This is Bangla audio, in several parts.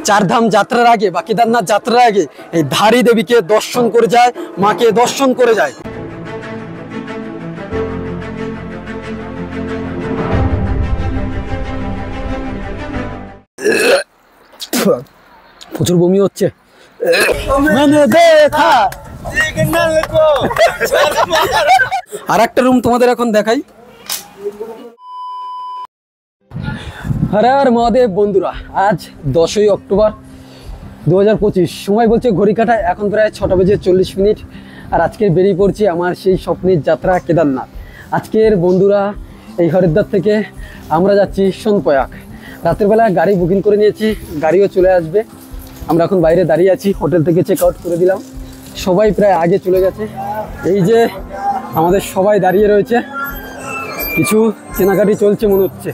চারধাম যাত্রার আগে বা কেদারনাথ যাত্রার আগে এই ধারী দেবীকে দর্শন করে যায়, মাকে দর্শন করে যায়। প্রচুর বমি হচ্ছে। আর একটা রুম তোমাদের এখন দেখাই। হর হর মহাদেব বন্ধুরা, আজ 10ই অক্টোবর 2025, সময় বলছে ঘড়ি কাটায় এখন প্রায় 6টা বেজে 40 মিনিট। আর আজকে বেরিয়ে পড়ছি আমার সেই স্বপ্নের যাত্রা কেদারনাথ। আজকের বন্ধুরা এই হরিদ্বার থেকে আমরা যাচ্ছি সোনপ্রয়াগ। রাতের বেলা গাড়ি বুকিং করে নিয়েছি, গাড়িও চলে আসবে। আমরা এখন বাইরে দাঁড়িয়ে আছি, হোটেল থেকে চেক আউট করে দিলাম, সবাই প্রায় আগে চলে গেছে। এই যে আমাদের সবাই দাঁড়িয়ে রয়েছে, কিছু কেনাকাটি চলছে মনে হচ্ছে।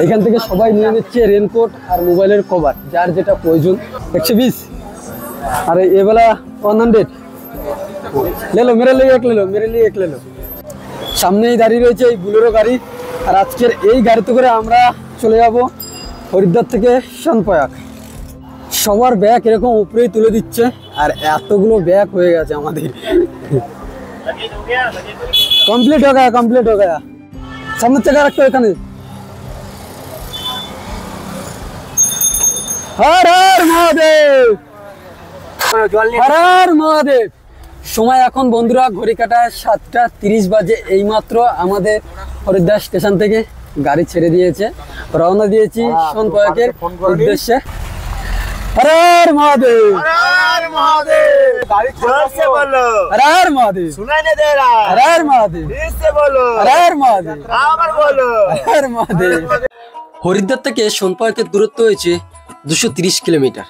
এখান থেকে সবাই নিয়ে নিচ্ছে রেনকোট আর মোবাইলের কভার, যার যেটা প্রয়োজন। 120 আর এবেলা 100 লেলো, মেরে লিয়ে এক লেলো। সামনেই দাঁড়িয়ে রয়েছে এই বুলেরো গাড়ি। আর আজকের এই গাড়িতে করে আমরা চলে যাব হরিদ্বার থেকে সোনপ্রয়াগ। সবার ব্যাগ এরকম উপরেই তুলে দিচ্ছে, আর এতগুলো ব্যাগ হয়ে গেছে আমাদের। কমপ্লিট হয়ে গেছে। সামনের থেকে রাখতে এখানে। হর হর মহাদেব, হর হর মহাদেব। সময় এখন বন্ধুরা ঘড়ি কাটায় 7টা 30 বাজে। এইমাত্র আমাদের হরিদ্বার স্টেশন থেকে গাড়ি ছেড়ে দিয়েছে, রওনা দিয়েছি সোনপ্রয়াগের উদ্দেশ্যে। হর হর মহাদেব, হর মহাদেব। গাড়ি जोर से बोलो, हर हर महादेव। सुनाई नहीं दे रहा, हर हर महादेव। फिर से बोलो, हर हर महादेव। আবার বলো, हर हर महादेव। হরিদ্বার থেকে সোনপ্রয়াগের দূরত্ব হয়েছে 230 কিলোমিটার।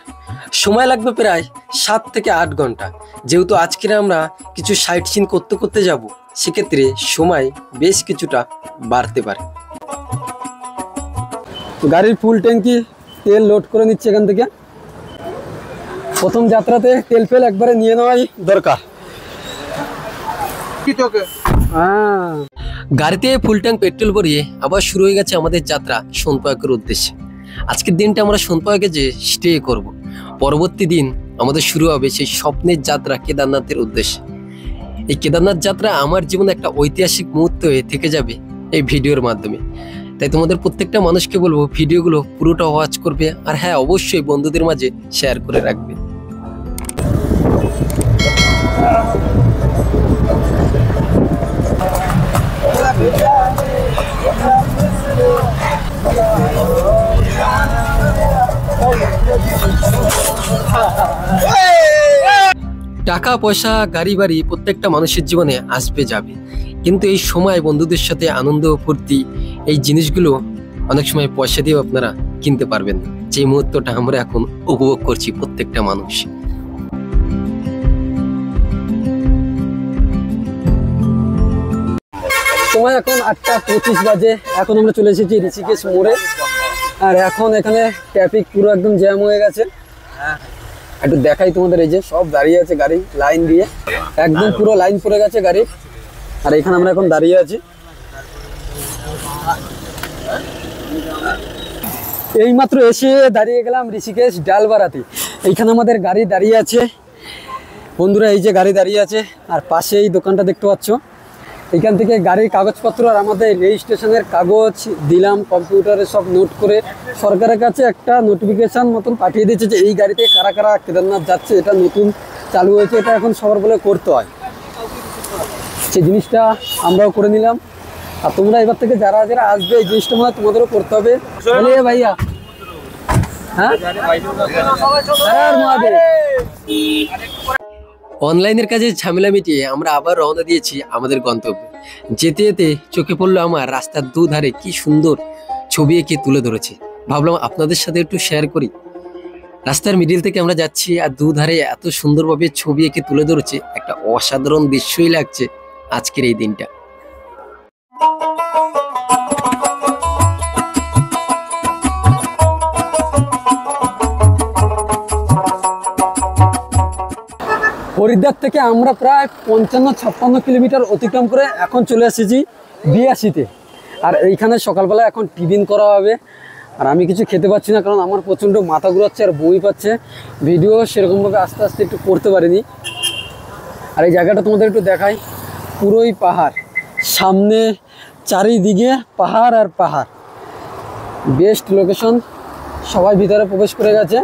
সময় লাগবে প্রায় 7 থেকে 8 ঘন্টা। যেহেতু আজকে আমরা কিছু সাইট সিন করতে করতে যাব, সেক্ষেত্রে সময় বেশ কিছুটা বাড়তে পারে। গাড়ির ফুল ট্যাঙ্কি তেল লোড করে নিচ্ছে এখান থেকে। প্রথম যাত্রাতে তেল ফেল একবারে নিয়ে নেওয়াই দরকার। গাড়িতে ফুল ট্যাঙ্ক পেট্রোল ভরিয়ে আবার শুরু হয়ে গেছে আমাদের যাত্রা সোনপ্রয়াগের উদ্দেশ্যে। আজকের দিনটা আমরা সোনপ্রয়াগে যে স্টে করব, পরবর্তী দিন আমাদের শুরু হবে সেই স্বপ্নের যাত্রা কেদারনাথের উদ্দেশ্যে। এই কেদারনাথ যাত্রা আমার জীবনে একটা ঐতিহাসিক মুহূর্ত হয়ে থেকে যাবে এই ভিডিওর মাধ্যমে। তাই তোমাদের প্রত্যেকটা মানুষকে বলবো ভিডিওগুলো পুরোটা ওয়াচ করবে, আর হ্যাঁ অবশ্যই বন্ধুদের মাঝে শেয়ার করে রাখবে। টাকা পয়সা গাড়ি বাড়ি প্রত্যেকটা মানুষের জীবনে আসবে যাবে, কিন্তু এই সময় বন্ধুদের সাথে আনন্দ ফুর্তি এই জিনিসগুলো অনেক সময় পয়সা দিয়েও আপনারা কিনতে পারবেন না। যে মুহূর্তটা আমরা এখন উপভোগ করছি প্রত্যেকটা মানুষ। সময় এখন 8টা 25 বাজে। এখন আমরা চলে এসেছি ঋষিকেশ মোড়ে। আর এখন এখানে ট্রাফিক পুরো একদম জ্যাম হয়ে গেছে। একটু দেখাই তোমাদের, এই যে সব দাঁড়িয়ে আছে গাড়ি লাইন দিয়ে, একদম পুরো লাইন পড়ে গেছে গাড়ি। আর এখানে আমরা এখন দাঁড়িয়ে আছি। এইমাত্র এসে দাঁড়িয়ে গেলাম ঋষিকেশ ডালবারাতে। এইখানে আমাদের গাড়ি দাঁড়িয়ে আছে বন্ধুরা, এই যে গাড়ি দাঁড়িয়ে আছে। আর পাশে এই দোকানটা দেখতে পাচ্ছ, এখান থেকে গাড়ির কাগজপত্র আর আমাদের রেজিস্ট্রেশনের কাগজ দিলাম, কম্পিউটারে সব নোট করে সরকারের কাছে একটা নোটিফিকেশান মতন পাঠিয়ে দিয়েছে যে এই গাড়িতে কারা কারা কেদারনাথ যাচ্ছে। এটা নতুন চালু হয়েছে, এটা এখন সবার বলে করতে হয়। সেই জিনিসটা আমরাও করে নিলাম। আর তোমরা এবার থেকে যারা যারা আসবে এই জিনিসটা মনে হয় তোমাদেরও করতে হবে। ভাইয়া হ্যাঁ, অনলাইনের কাজে ঝামেলা মিটিয়ে আমরা আবার রওনা দিয়েছি আমাদের গন্তব্যে। যেতে যেতে চোখে পড়লো আমার রাস্তার দুধারে কি সুন্দর ছবি এঁকে তুলে ধরেছে। ভাবলাম আপনাদের সাথে একটু শেয়ার করি। রাস্তার মিডিল থেকে আমরা যাচ্ছি, আর দুধারে এত সুন্দরভাবে ছবি এঁকে তুলে ধরেছে, একটা অসাধারণ দৃশ্যই লাগছে আজকের এই দিনটা। হরিদ্বার থেকে আমরা প্রায় 55-56 কিলোমিটার অতিক্রম করে এখন চলে এসেছি 82-তে। আর এইখানে সকালবেলা এখন টিফিন করা হবে। আর আমি কিছু খেতে পাচ্ছি না, কারণ আমার প্রচণ্ড মাথা ঘুরাচ্ছে আর বমি পাচ্ছে। ভিডিও সেরকমভাবে আস্তে আস্তে একটু করতে পারিনি। আর এই জায়গাটা তোমাদের একটু দেখাই, পুরোই পাহাড়, সামনে চারিদিকে পাহাড় আর পাহাড়। Best location. সবাই ভিতরে প্রবেশ করে গেছে।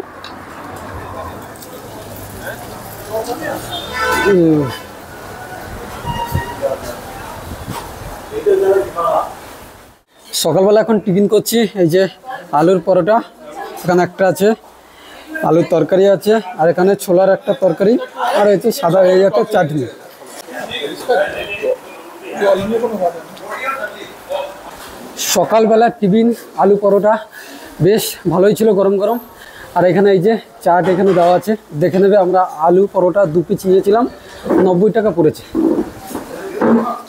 সকালবেলা এখন টিফিন করছি। এই যে আলুর পরোটা, এখানে একটা আছে, আলুর তরকারি আছে, আর এখানে ছোলার একটা তরকারি, আর হচ্ছে সাদা এই একটা চাটনি। সকালবেলা টিফিন আলু পরোটা বেশ ভালোই ছিল, গরম গরম। আর এখানে এই যে চাট এখানে দেওয়া আছে, দেখে নেবে। আমরা আলু পরোটা 2 পিস নিয়েছিলাম, 90 টাকা পড়েছে।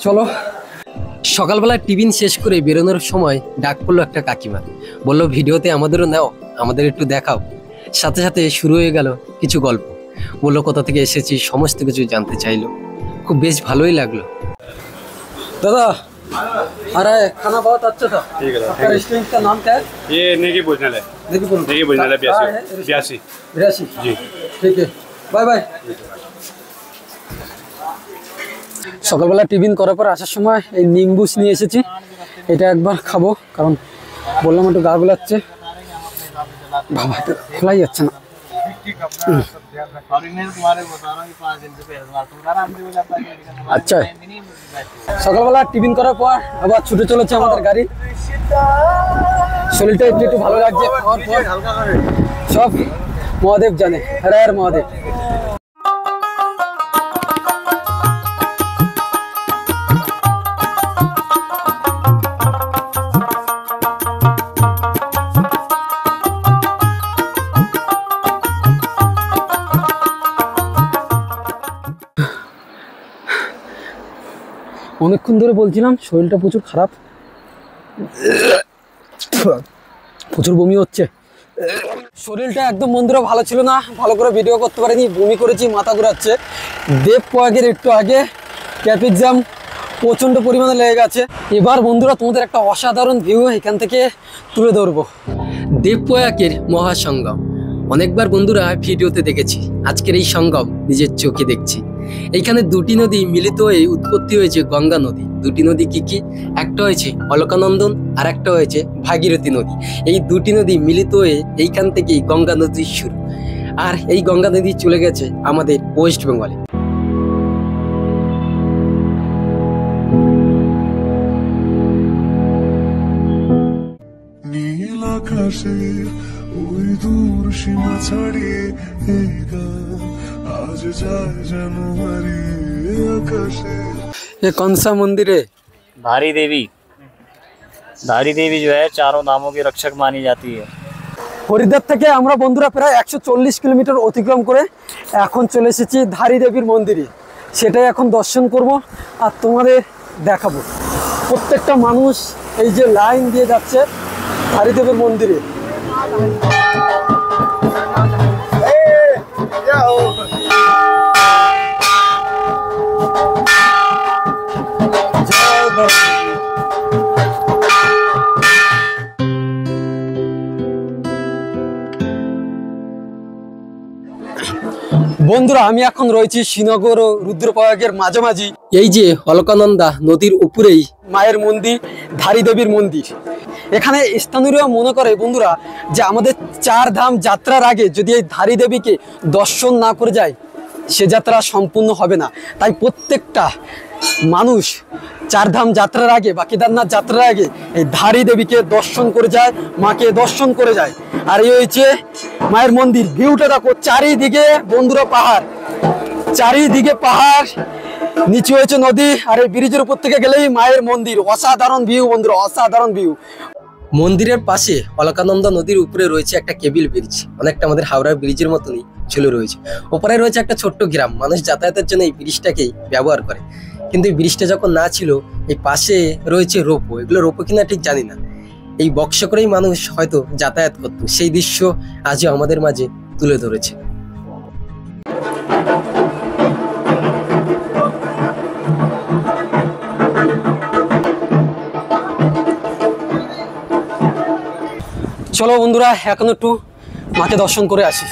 চলো। সকালবেলা টিফিন শেষ করে বেরোনোর সময় ডাক পড়লো একটা কাকিমা, বললো ভিডিওতে আমাদেরও নাও, আমাদের একটু দেখাও। সাথে সাথে শুরু হয়ে গেল কিছু গল্প। বললো কোথা থেকে এসেছি, সমস্ত কিছু জানতে চাইলো। খুব বেশ ভালোই লাগলো। दादा अरे खाना बहुत अच्छा था। ठीक है आपका रेस्टोरेंट का नाम क्या है? ये नेगी भोजनालय। नेगी भोजनालय 82 जी ठीक है, बाय बाय। সকালবেলা টিফিন করার পর আসার সময় এই নিম্বুস নিয়ে এসেছি, এটা একবার খাবো, কারণ বললাম একটু গা গুলাচ্ছে। বাবা এটা খোলাই যাচ্ছে না। আচ্ছা, সকালবেলা টিফিন করার পর আবার ছুটে চলেছে আমাদের গাড়ি। শরীরটা একটু একটু ভালো লাগছে খাওয়ার পর। সব মহাদেব জানে, হরে হর মহাদেব। অনেকক্ষণ ধরে বলছিলাম শরীরটা প্রচুর খারাপ, প্রচুর বমি হচ্ছে। শরীরটা একদম বন্ধুরা ভালো ছিল না, ভালো করে ভিডিও করতে পারিনি, বমি করেছি, মাথা ঘুরাচ্ছে। দেবপ্রয়াগের একটু আগে ট্রাফিক জ্যাম প্রচণ্ড পরিমাণে লেগে গেছে। এবার বন্ধুরা তোমাদের একটা অসাধারণ ভিউ এখান থেকে তুলে ধরবো। দেবপ্রয়াগের মহাসঙ্গম অনেকবার বন্ধুরা ভিডিওতে দেখেছি, আজকের এই সঙ্গম নিজের চোখে দেখছি। এইখানে দুটি নদী মিলিত হয়ে উৎপত্তি হয়েছে গঙ্গা নদী। দুটি নদী কি কি? একটা হয়েছে অলকানন্দন আর একটা হয়েছে ভাগীরথী নদী। এই দুটি নদী মিলিত হয়ে এইখান থেকেই গঙ্গা নদীর শুরু। আর এই গঙ্গা নদী চলে গেছে আমাদের ওয়েস্ট বেঙ্গলে। নীল আকাশে ওই দূর সীমা ছাড়িয়ে এই গান आज जाए जनवरी आकाशे। ये कौन सा मंदिर है? धारी देवी। धारी देवी जो है चारों धामों की रक्षक मानी जाती है। হরিদ্বার থেকে আমরা বন্ধুরা প্রায় 140 কিলোমিটার অতিক্রম করে এখন চলে এসেছি ধারী দেবীর মন্দিরে। সেটাই এখন দর্শন করব আর তোমাদের দেখাবো। প্রত্যেকটা মানুষ এই যে লাইন দিয়ে যাচ্ছে ধারী দেবীর মন্দিরে। বন্ধুরা আমি এখন রয়েছি শ্রীনগর ও রুদ্রপ্রয়াগের মাঝামাঝি। এই যে অলকানন্দা নদীর উপরেই মায়ের মন্দির, ধারী দেবীর মন্দির। এখানে স্থানীয়রা মনে করে বন্ধুরা যে আমাদের 4 ধাম যাত্রার আগে যদি এই ধারী দেবীকে দর্শন না করে যায় সে যাত্রা সম্পূর্ণ হবে না। তাই প্রত্যেকটা মানুষ 4 ধাম যাত্রার আগে বা কেদারনাথ যাত্রার আগে এই ধারী দেবীকে দর্শন করে যায়, মাকে দর্শন করে যায়। আর এই হচ্ছে মায়ের মন্দির। ভিউটা দেখো, চারিদিকে বন্ধুরা পাহাড়, চারিদিকে পাহাড়, নিচে হয়েছে নদী, আর এই ব্রিজের উপর থেকে গেলেই মায়ের মন্দির। অসাধারণ ভিউ বন্ধুরা, অসাধারণ ভিউ। মন্দিরের পাশে অলকানন্দা নদীর উপরে রয়েছে একটা কেবল ব্রিজ, অনেকটা আমাদের হাওড়ার ব্রিজের মতনই ঝুলে রয়েছে। ওপরে রয়েছে একটা ছোট্ট গ্রাম, মানুষ যাতায়াতের জন্য এই ব্রিজটাকেই ব্যবহার করে। কিন্তু এই ব্রিজটা যখন না ছিল, এই পাশে রয়েছে রোপো। এগুলো রোপো কিনা ঠিক জানি না, এই বক্স করেই মানুষ হয়তো যাতায়াত করতো। সেই দৃশ্য আজও আমাদের মাঝে তুলে ধরেছে। চলো বন্ধুরা এখন একটু মাকে দর্শন করে আসি।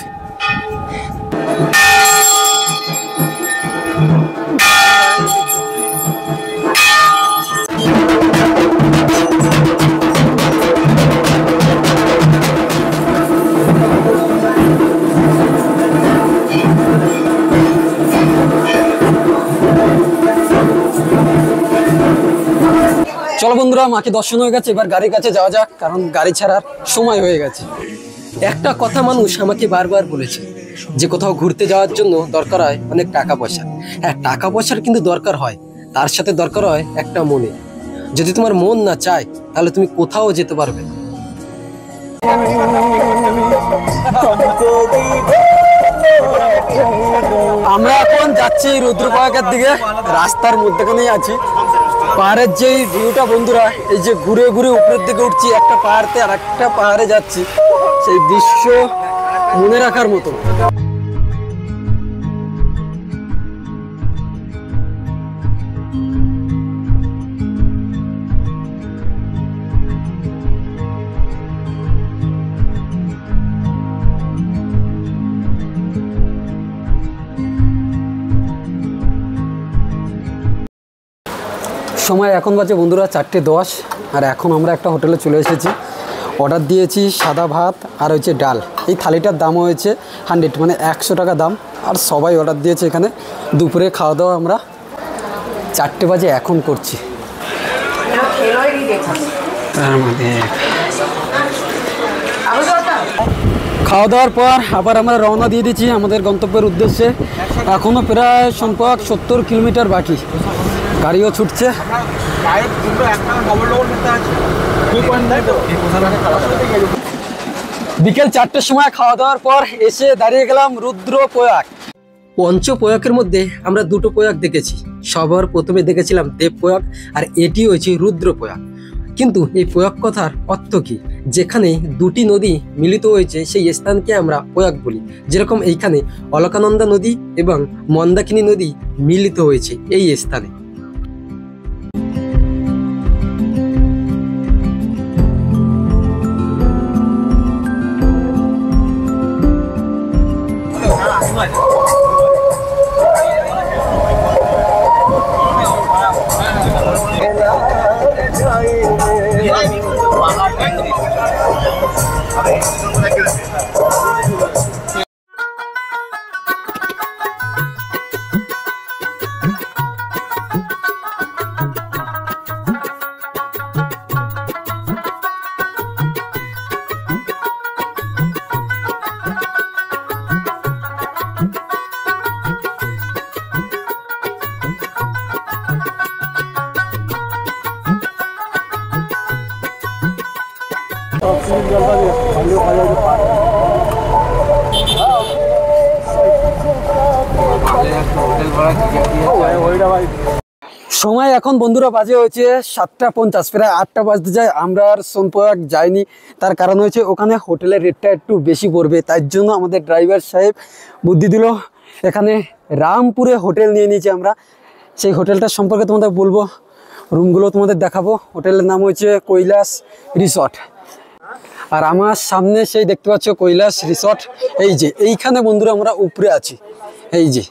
চলো বন্ধুরা মাকে দর্শন হয়ে গেছে, এবার গাড়ির কাছে যাওয়া যাক, কারণ গাড়ি ছাড়ার সময় হয়ে গেছে। একটা কথা মানুষ আমাকে বারবার বলেছে যে কোথাও ঘুরতে যাওয়ার জন্য দরকার হয় অনেক টাকা পয়সা। হ্যাঁ, টাকা পয়সার কিন্তু দরকার হয়, তার সাথে দরকার হয় একটা মনে। যদি তোমার মন না চায় তাহলে তুমি কোথাও যেতে পারবে না। আমরা এখন যাচ্ছি রুদ্রপ্রয়াগের দিকে, রাস্তার মধ্যখানেই আছি। পাহাড়ের যে ভিউটা বন্ধুরা, এই যে ঘুরে ঘুরে উপরের দিকে উঠছি, একটা পাহাড়তে আর একটা পাহাড়ে যাচ্ছি, সেই দৃশ্য মনে রাখার মতো। সময় এখন বাজে বন্ধুরা 4:10, আর এখন আমরা একটা হোটেলে চলে এসেছি। অর্ডার দিয়েছি সাদা ভাত আর হচ্ছে ডাল। এই থালিটার দাম হয়েছে 100, মানে 100 টাকা দাম। আর সবাই অর্ডার দিয়েছে এখানে। দুপুরে খাওয়া দাওয়া আমরা 4টে বাজে এখন করছি। খাওয়া দাওয়ার পর আবার আমরা রওনা দিয়ে দিচ্ছি আমাদের গন্তব্যের উদ্দেশ্যে। এখনও প্রায় সম্পর্ক 70 কিলোমিটার বাকি, গাড়িও ছুটছে। বিকেল 4টের সময় খাওয়া দাওয়ার পর এসে দাঁড়িয়ে গেলাম রুদ্রপ্রয়াগ। পঞ্চপ্রয়াগের মধ্যে আমরা দুটো প্রয়াগ দেখেছি। সবার প্রথমে দেখেছিলাম দেবপ্রয়াগ, আর এটি হয়েছে রুদ্রপ্রয়াগ। কিন্তু এই প্রয়াগ কথার অর্থ কি? যেখানে দুটি নদী মিলিত হয়েছে সেই স্থানকে আমরা প্রয়াগ বলি। যেরকম এইখানে অলকানন্দা নদী এবং মন্দাকিনী নদী মিলিত হয়েছে এই স্থানে। সময় এখন বন্ধুরা বাজে হয়েছে 7:50, প্রায় 8টা বাজতে যায়। আমরা আর সোনপ্রয়াগ যাইনি, তার কারণ হয়েছে ওখানে হোটেলের রেটটা একটু বেশি পড়বে। তাই জন্য আমাদের ড্রাইভার সাহেব বুদ্ধি দিল, এখানে রামপুরে হোটেল নিয়ে নিয়েছি আমরা। সেই হোটেলটার সম্পর্কে তোমাদের বলবো, রুমগুলো তোমাদের দেখাবো। হোটেলের নাম হচ্ছে কৈলাস রিসর্ট। আর আমার সামনে সেই দেখতে পাচ্ছ কৈলাস রিসর্ট। এই যে এইখানে বন্ধুরা আমরা উপরে আছি। এই যে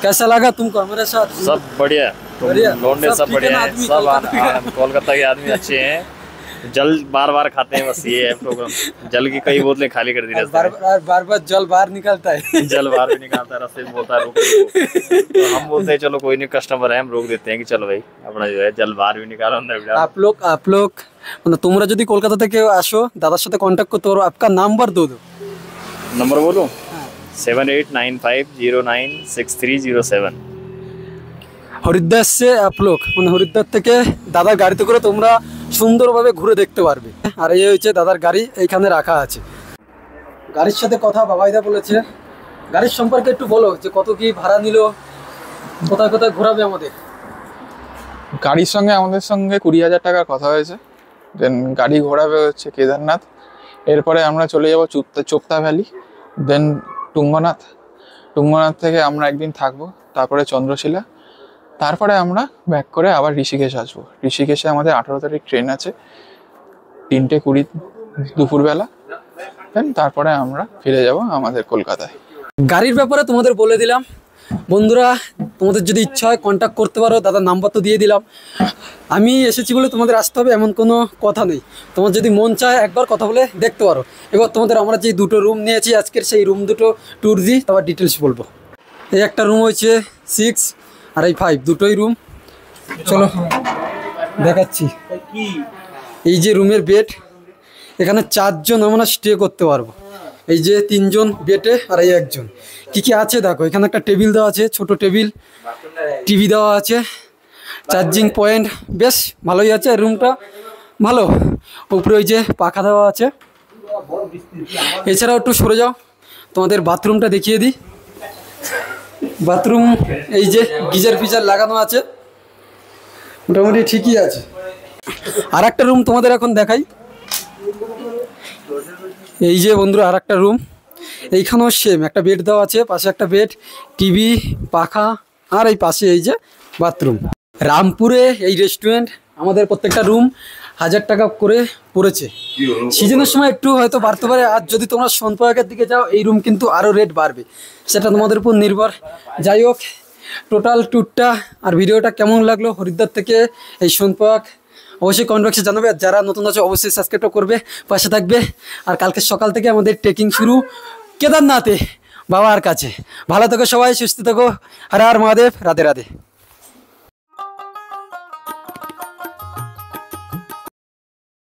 कैसा लगा तुमको हमारे साथ? सब बढ़िया, लौंडे सब बढ़िया है, सब कोलकाता के आदमी अच्छे हैं। जल बार बार खाते हैं, बस ये है प्रॉब्लम। जल की कई बोतलें खाली कर दी रास्ते में। बार बार जल बाहर निकलता है। जल बाहर भी निकालता है, रास्ते में बोलता है रोको तो हम बोलते हैं चलो कोई नहीं, कस्टमर है, हम रोक देते हैं कि चलो भाई अपना जो है जल बाहर भी निकालो अंदर भी। आप लोग मतलब তোমরা যদি কলকাতা থেকে আসো, দাদার সাথে কন্ট্যাক্ট করতে পারো। आपका নাম্বার दो दो। नंबर बोलो 7895096307। হরিদ্বার से आप लोग মানে হরিদ্বার থেকে দাদার গাড়িতে করে তোমরা সুন্দরভাবে ঘুরে দেখতে পারবে। আর এই হচ্ছে দাদার গাড়ি এইখানে রাখা আছে। গাড়ির সাথে কথা বাবাইদা বলেছে। গাড়ির সম্পর্কে একটু বলো যে কত কি ভাড়া নিল, কোথায় কোথায় ঘোরাবে আমাদের। গাড়ির সঙ্গে আমাদের সঙ্গে 20,000 টাকার কথা হয়েছে। দেন গাড়ি ঘোরাবে হচ্ছে কেদারনাথ, এরপরে আমরা চলে যাব চোপতা ভ্যালি, দেন টুঙ্গনাথ। টুঙ্গনাথ থেকে আমরা একদিন থাকবো, তারপরে চন্দ্রশিলা, তারপরে আমরা ব্যাক করে আবার ঋষিকেশ আসবো। ঋষিকেশে আমাদের 18 তারিখ ট্রেন আছে, 3:20 দুপুরবেলা। দেন তারপরে আমরা ফিরে যাব আমাদের কলকাতায়। গাড়ির ব্যাপারে তোমাদের বলে দিলাম বন্ধুরা, তোমাদের যদি ইচ্ছা হয় কন্ট্যাক্ট করতে পারো, দাদার নাম্বার তো দিয়ে দিলাম। আমি এসেছি বলে তোমাদের আসতে হবে এমন কোনো কথা নেই, তোমার যদি মন চায় একবার কথা বলে দেখতে পারো। এবার তোমাদের আমরা যে দুটো রুম নিয়েছি আজকের, সেই রুম দুটো ট্যুর দিই, তারপর ডিটেলস বলবো। এই একটা রুম হয়েছে 6 আর এই 5, দুটোই রুম। চলো দেখাচ্ছি। এই যে রুমের বেড, এখানে 4 জন আমরা স্টে করতে পারবো। এই যে 3 জন বেডে আর এই 1 জন। কী কী আছে দেখো, এখানে একটা টেবিল দেওয়া আছে, ছোট টেবিল, টিভি দেওয়া আছে, চার্জিং পয়েন্ট, বেশ ভালোই আছে রুমটা, ভালো। উপরে ওই যে পাখা দেওয়া আছে। এছাড়াও একটু সরে যাও, তোমাদের বাথরুমটা দেখিয়ে দিই। বাথরুম এই যে গিজার ফিজার লাগানো আছে, মোটামুটি ঠিকই আছে। আর একটা রুম তোমাদের এখন দেখাই। এই যে বন্ধুরা আর একটা রুম, এইখানেও সেম একটা বেড দেওয়া আছে, পাশে একটা বেড, টিভি, পাখা, আর এই পাশে এই যে বাথরুম। রামপুরে এই রেস্টুরেন্ট আমাদের প্রত্যেকটা রুম 1000 টাকা করে পড়েছে। সিজনের সময় একটু হয়তো বাড়তে পারে, আর যদি তোমরা সোনপ্রয়াগের দিকে যাও এই রুম কিন্তু আরও রেট বাড়বে, সেটা তোমাদের উপর নির্ভর। যাই হোক, টোটাল ট্যুরটা আর ভিডিওটা কেমন লাগলো হরিদ্বার থেকে এই সোনপ্রয়াগ অবশ্যই কমেন্ট বক্সে জানাবে। আর যারা নতুন আছে অবশ্যই সাবস্ক্রাইব করবে, পাশে থাকবে। আর কালকে সকাল থেকে আমাদের ট্রেকিং শুরু কেদারনাথে বাবার কাছে। ভালো থেকো সবাই, সুস্থ থেকো। হর হর মহাদেব, রাধে রাধে।